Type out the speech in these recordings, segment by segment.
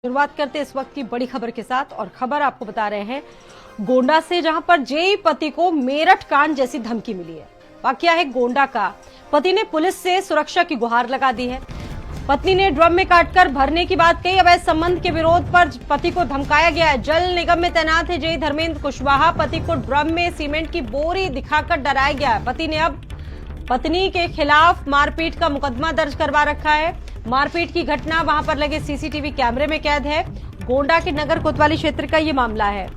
शुरुआत करते इस वक्त की बड़ी खबर के साथ और खबर आपको बता रहे हैं गोंडा से, जहां पर जेई पति को मेरठ कांड जैसी धमकी मिली है। वाकया है गोंडा का। पति ने पुलिस से सुरक्षा की गुहार लगा दी है। पत्नी ने ड्रम में काटकर भरने की बात कही। अवैध संबंध के विरोध पर पति को धमकाया गया है। जल निगम में तैनात है जेई धर्मेंद्र कुशवाहा। पति को ड्रम में सीमेंट की बोरी दिखाकर डराया गया है। पति ने अब पत्नी के खिलाफ मारपीट का मुकदमा दर्ज करवा रखा है। मारपीट की घटना वहां पर लगे सीसीटीवी कैमरे में कैद है। गोंडा के नगर कोतवाली क्षेत्र का ये मामला है।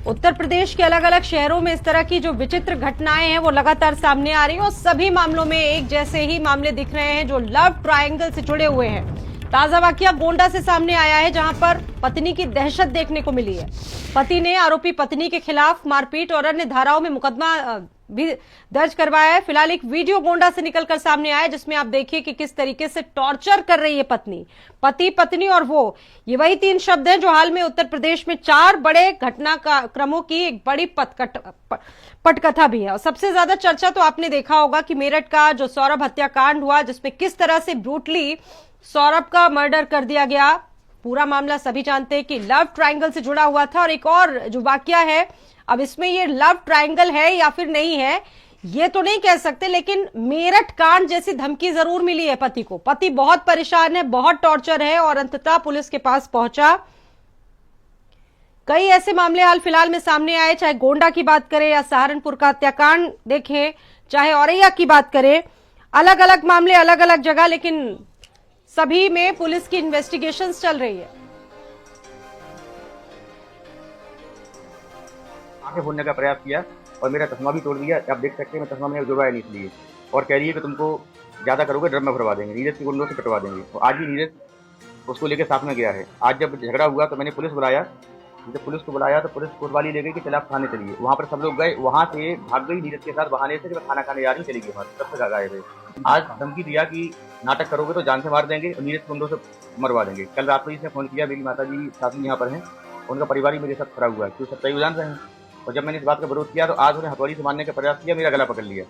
उत्तर प्रदेश के अलग अलग शहरों में इस तरह की जो विचित्र घटनाएं हैं वो लगातार सामने आ रही हैं और सभी मामलों में एक जैसे ही मामले दिख रहे हैं जो लव ट्रायंगल से जुड़े हुए हैं। ताजा वाकया गोंडा से सामने आया है, जहां पर पत्नी की दहशत देखने को मिली है। पति ने आरोपी पत्नी के खिलाफ मारपीट और अन्य धाराओं में मुकदमा भी दर्ज करवाया है। फिलहाल एक वीडियो गोंडा से निकलकर सामने आया है जिसमें आप देखिए कि किस तरीके से टॉर्चर कर रही है पत्नी, पति, पत्नी और वो। ये वही तीन शब्द हैं जो हाल में उत्तर प्रदेश में 4 बड़े घटनाक्रमों की एक बड़ी पटकथा भी है। और सबसे ज्यादा चर्चा तो आपने देखा होगा कि मेरठ का जो सौरभ हत्याकांड हुआ, जिसमें किस तरह से ब्रूटली सौरभ का मर्डर कर दिया गया। पूरा मामला सभी जानते हैं कि लव ट्रायंगल से जुड़ा हुआ था। और एक और जो वाकया है, अब इसमें ये लव ट्रायंगल है या फिर नहीं है ये तो नहीं कह सकते, लेकिन मेरठ कांड जैसी धमकी जरूर मिली है पति को। पति बहुत परेशान है, बहुत टॉर्चर है और अंततः पुलिस के पास पहुंचा। कई ऐसे मामले हाल फिलहाल में सामने आए, चाहे गोंडा की बात करें या सहारनपुर का हत्याकांड देखें, चाहे औरैया की बात करें। अलग अलग मामले, अलग अलग जगह, लेकिन सभी में पुलिस की इन्वेस्टिगेशंस चल रही है। आंखें फोड़ने का प्रयास किया और मेरा चश्मा भी तोड़ दिया। आप देख सकते हैं मैं चश्मा मैंने जुड़वाया नहीं इसलिए, और कह रही है कि तुमको ज्यादा करोगे ड्रम में भरवा देंगे, नीरज की गुंडों से कटवा देंगे। तो आज ही नीरज उसको लेकर साथ में गया है। आज जब झगड़ा हुआ तो मैंने पुलिस बुलाया। जब पुलिस को बुलाया तो पुलिस कोतवाली ले गई कि चल आप थाने चलिए। वहाँ पर सब लोग गए, वहाँ से भाग गई नीरज के साथ बहाने से कि मैं खाना खाने जा रही हूँ, चली गई। वहाँ तब तक आए थे। आज धमकी दिया कि नाटक करोगे तो जान से मार देंगे और नीरज गुंडों से मरवा देंगे। कल रात को इसने फोन किया, मेरी माता जी साथी यहाँ पर हैं, उनका परिवार ही मेरे साथ खड़ा हुआ है, क्यों सच्चाई वो जान रहे हैं। और जब मैंने इस बात का विरोध किया तो आज उन्हें हथौड़ी से मारने का प्रयास किया, मेरा गला पकड़ लिया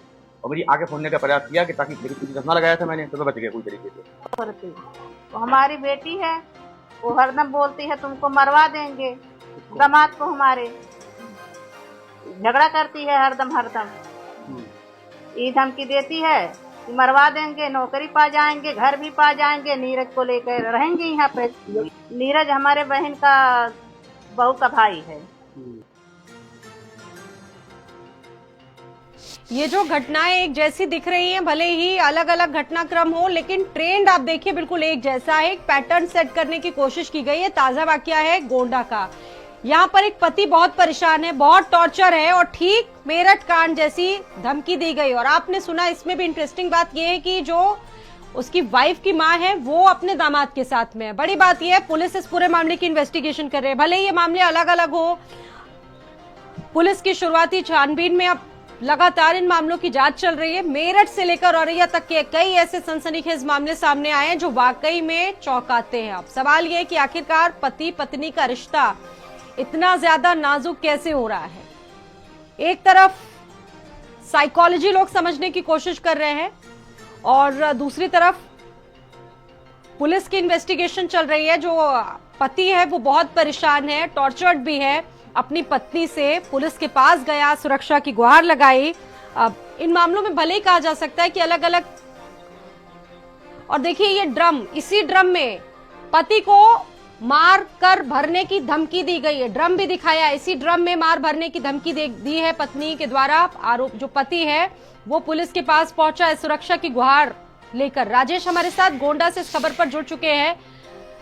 और मेरी आंखें फोड़ने का प्रयास किया कि ताकि चश्मा लगाया था मैंने तो मैं बच गया कोई तरीके से। तो हमारी बेटी है, वो हरदम बोलती है तुमको मरवा देंगे। दामाद को हमारे झगड़ा करती है हरदम ये धमकी देती है कि मरवा देंगे, नौकरी पा जाएंगे, घर भी पा जाएंगे, नीरज को लेकर रहेंगे यहाँ पे। नीरज हमारे बहन का बहू का भाई है। ये जो घटनाएं एक जैसी दिख रही हैं, भले ही अलग अलग घटनाक्रम हो, लेकिन ट्रेंड आप देखिए बिल्कुल एक जैसा है। एक पैटर्न सेट करने की कोशिश की गई है। ताजा वाकया है गोंडा का। यहाँ पर एक पति बहुत परेशान है, बहुत टॉर्चर है और ठीक मेरठ कांड जैसी धमकी दी गई। और आपने सुना, इसमें भी इंटरेस्टिंग बात यह है कि जो उसकी वाइफ की मां है वो अपने दामाद के साथ में है। बड़ी बात यह है पुलिस इस पूरे मामले की इन्वेस्टिगेशन कर रही है। भले ही ये मामले अलग अलग हो, पुलिस की शुरुआती छानबीन में अब लगातार इन मामलों की जांच चल रही है। मेरठ से लेकर औरैया तक के कई ऐसे सनसनीखेज मामले सामने आए हैं जो वाकई में चौंकाते हैं। अब सवाल यह है कि आखिरकार पति पत्नी का रिश्ता इतना ज्यादा नाजुक कैसे हो रहा है। एक तरफ साइकोलॉजी लोग समझने की कोशिश कर रहे हैं और दूसरी तरफ पुलिस की इन्वेस्टिगेशन चल रही है। जो पति है वो बहुत परेशान है, टॉर्चर्ड भी है, अपनी पत्नी से पुलिस के पास गया, सुरक्षा की गुहार लगाई। अब इन मामलों में भले ही कहा जा सकता है कि अलग अलग, और देखिए ये ड्रम, इसी ड्रम में पति को मार कर भरने की धमकी दी गई है। ड्रम भी दिखाया, इसी ड्रम में मार भरने की धमकी दी है पत्नी के द्वारा। आरोप जो पति है वो पुलिस के पास पहुंचा है सुरक्षा की गुहार लेकर। राजेश हमारे साथ गोंडा से इस खबर पर जुड़ चुके हैं।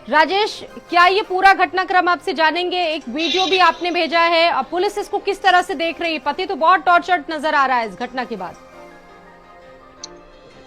राजेश, क्या ये पूरा घटनाक्रम आपसे जानेंगे? एक वीडियो भी आपने भेजा है, अब पुलिस इसको किस तरह से देख रही है? पति तो बहुत टॉर्चर्ड नजर आ रहा है इस घटना के बाद।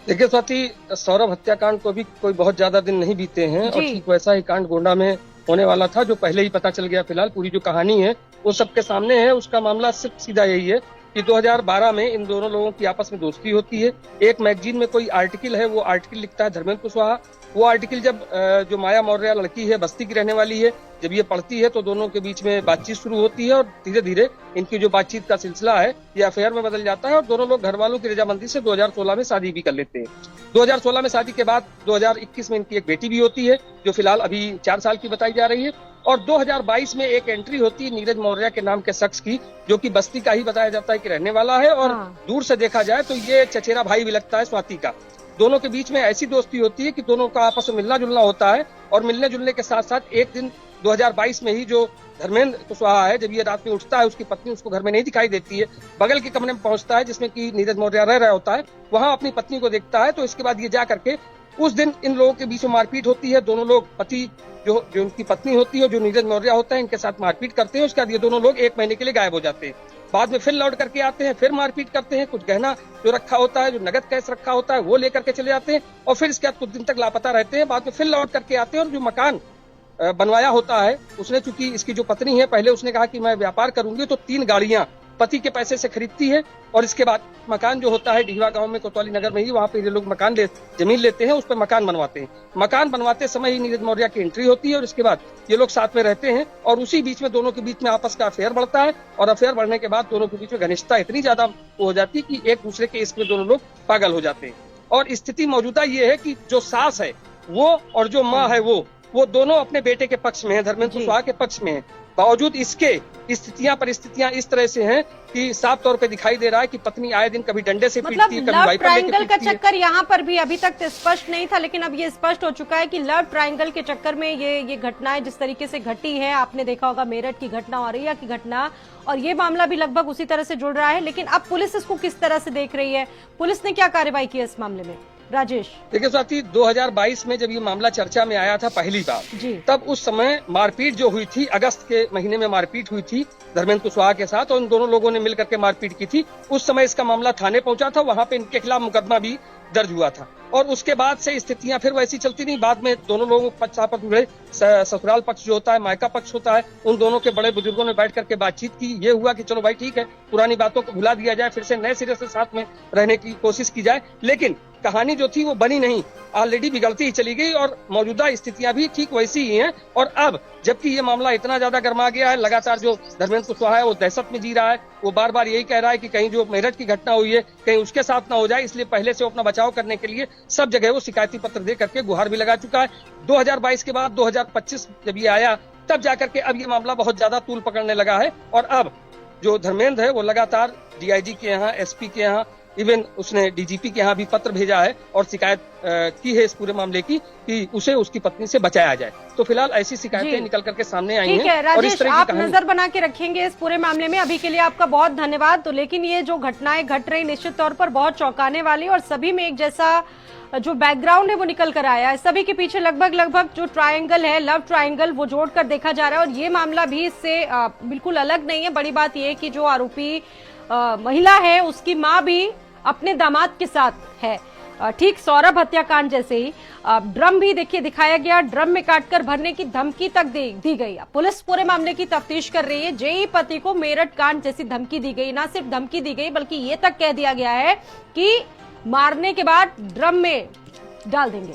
देखिए स्वाति, सौरभ हत्याकांड को भी कोई बहुत ज्यादा दिन नहीं बीते हैं और ठीक वैसा ही कांड गोंडा में होने वाला था जो पहले ही पता चल गया। फिलहाल पूरी जो कहानी है वो सबके सामने है। उसका मामला सिर्फ सीधा यही है कि 2012 में इन दोनों लोगों की आपस में दोस्ती होती है। एक मैगजीन में कोई आर्टिकल है, वो आर्टिकल लिखता है धर्मेंद्र कुशवाहा। वो आर्टिकल जब जो माया मौर्य लड़की है, बस्ती की रहने वाली है, जब ये पढ़ती है तो दोनों के बीच में बातचीत शुरू होती है और धीरे धीरे इनकी जो बातचीत का सिलसिला है ये अफेयर में बदल जाता है और दोनों लोग घर वालों की रजामंदी से 2016 में शादी भी कर लेते हैं। 2016 में शादी के बाद 2021 में इनकी एक बेटी भी होती है जो फिलहाल अभी 4 साल की बताई जा रही है और 2022 में एक एंट्री होती है नीरज मौर्य के नाम के शख्स की, जो कि बस्ती का ही बताया जाता है कि रहने वाला है और दूर से देखा जाए तो ये चचेरा भाई भी लगता है स्वाति का। दोनों के बीच में ऐसी दोस्ती होती है कि दोनों का आपस में मिलना जुलना होता है और मिलने जुलने के साथ साथ एक दिन 2022 में ही जो धर्मेंद्र कुशवाहा है, जब ये रात में उठता है उसकी पत्नी उसको घर में नहीं दिखाई देती है, बगल के कमरे में पहुंचता है जिसमें कि नीरज मौर्य रह रहा होता है, वहां अपनी पत्नी को देखता है। तो इसके बाद ये जा करके उस दिन इन लोगों के बीच में मारपीट होती है। दोनों लोग पति जो उनकी पत्नी होती है, जो नीरज मौर्य होता है, इनके साथ मारपीट करते हैं। उसके बाद ये दोनों लोग 1 महीने के लिए गायब हो जाते हैं। बाद में फिर लौट करके आते हैं, फिर मारपीट करते हैं, कुछ गहना जो रखा होता है, जो नगद कैश रखा होता है वो लेकर के चले जाते हैं और फिर इसके बाद कुछ दिन तक लापता रहते हैं। बाद में फिर लौट करके आते हैं और जो मकान बनवाया होता है उसने, चूंकि इसकी जो पत्नी है पहले उसने कहा कि मैं व्यापार करूंगी, तो 3 गाड़ियां पति के पैसे से खरीदती है और इसके बाद मकान जो होता है डिहवा गांव में कोतवाली नगर में ही, वहां पे ये लोग जमीन लेते हैं, उस पर मकान बनवाते हैं। मकान बनवाते समय ही नीरज मौर्य की एंट्री होती है और इसके बाद ये लोग साथ में रहते हैं और उसी बीच में दोनों के बीच में आपस का अफेयर बढ़ता है और अफेयर बढ़ने के बाद दोनों के बीच में घनिष्ठता इतनी ज्यादा हो जाती है कि एक दूसरे के इश्क में दोनों लोग पागल हो जाते हैं। और स्थिति मौजूदा ये है कि जो सास है वो और जो माँ है वो दोनों अपने बेटे के पक्ष में है, धर्मेंद्र कुशवाहा के पक्ष में है। बावजूद इसके परिस्थितियां इस तरह से हैं कि साफ तौर पे दिखाई दे रहा है कि पत्नी आए दिन कभी डंडे से पीटती है, कभी वाइपर लेके ट्रायंगल का पीटती है। चक्कर यहाँ पर भी अभी तक स्पष्ट नहीं था, लेकिन अब ये स्पष्ट हो चुका है कि लव ट्रायंगल के चक्कर में ये घटनाएं जिस तरीके से घटी है, आपने देखा होगा मेरठ की घटना, औरैया की घटना, और ये मामला भी लगभग उसी तरह से जुड़ रहा है। लेकिन अब पुलिस इसको किस तरह से देख रही है, पुलिस ने क्या कार्रवाई की इस मामले में? राजेश, देखिए साथी, 2022 में जब ये मामला चर्चा में आया था पहली बार, तब उस समय मारपीट जो हुई थी, अगस्त के महीने में मारपीट हुई थी धर्मेंद्र कुशवाहा के साथ और इन दोनों लोगों ने मिलकर के मारपीट की थी। उस समय इसका मामला थाने पहुंचा था, वहां पे इनके खिलाफ मुकदमा भी दर्ज हुआ था और उसके बाद से स्थितियां फिर वैसी चलती नहीं। बाद में दोनों लोगों पक्ष आपस में ससुराल पक्ष जो होता है, मायका पक्ष होता है, उन दोनों के बड़े बुजुर्गों ने बैठ करके बातचीत की। ये हुआ कि चलो भाई ठीक है, पुरानी बातों को भुला दिया जाए, फिर से नए सिरे से साथ में रहने की कोशिश की जाए। लेकिन कहानी जो थी वो बनी नहीं, ऑलरेडी बिगड़ती ही चली गई और मौजूदा स्थितियां भी ठीक वैसी ही हैं। और अब जबकि ये मामला इतना ज्यादा गर्मा गया है, लगातार जो धर्मेंद्र कुशवाहा है वो दहशत में जी रहा है, वो बार बार यही कह रहा है कि कहीं जो मेरठ की घटना हुई है कहीं उसके साथ ना हो जाए, इसलिए पहले से वो अपना बचाव करने के लिए सब जगह वो शिकायती पत्र दे करके गुहार भी लगा चुका है। 2022 के बाद 2025 जब ये आया तब जाकर के अब ये मामला बहुत ज्यादा तूल पकड़ने लगा है और अब जो धर्मेंद्र है वो लगातार डीआईजी के यहाँ, एसपी के यहाँ, इवन उसने डीजीपी के यहाँ भी पत्र भेजा है और शिकायत की है इस पूरे मामले की कि उसे उसकी पत्नी से बचाया जाए। तो फिलहाल ऐसी शिकायतें निकल करके सामने आई हैं। और इस तरह आप नजर बना के रखेंगे इस पूरे मामले में। अभी के लिए आपका बहुत धन्यवाद। तो लेकिन ये जो घटनाएं घट रही निश्चित तौर पर बहुत चौंकाने वाली और सभी में एक जैसा जो बैकग्राउंड है वो निकल कर आया है। सभी के पीछे लगभग जो ट्रायंगल है, लव ट्रायंगल, वो जोड़कर देखा जा रहा है और ये मामला भी इससे बिल्कुल अलग नहीं है। बड़ी बात यह है कि जो आरोपी महिला है उसकी माँ भी अपने दामाद के साथ है, ठीक सौरभ हत्याकांड जैसे ही। ड्रम भी देखिए दिखाया गया, ड्रम में काटकर भरने की धमकी तक दी गई। पुलिस पूरे मामले की तफ्तीश कर रही है। जेई पति को मेरठ कांड जैसी धमकी दी गई, ना सिर्फ धमकी दी गई बल्कि ये तक कह दिया गया है कि मारने के बाद ड्रम में डाल देंगे।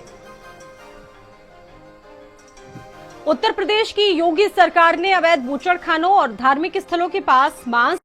उत्तर प्रदेश की योगी सरकार ने अवैध बूचड़खानों और धार्मिक स्थलों के पास मांस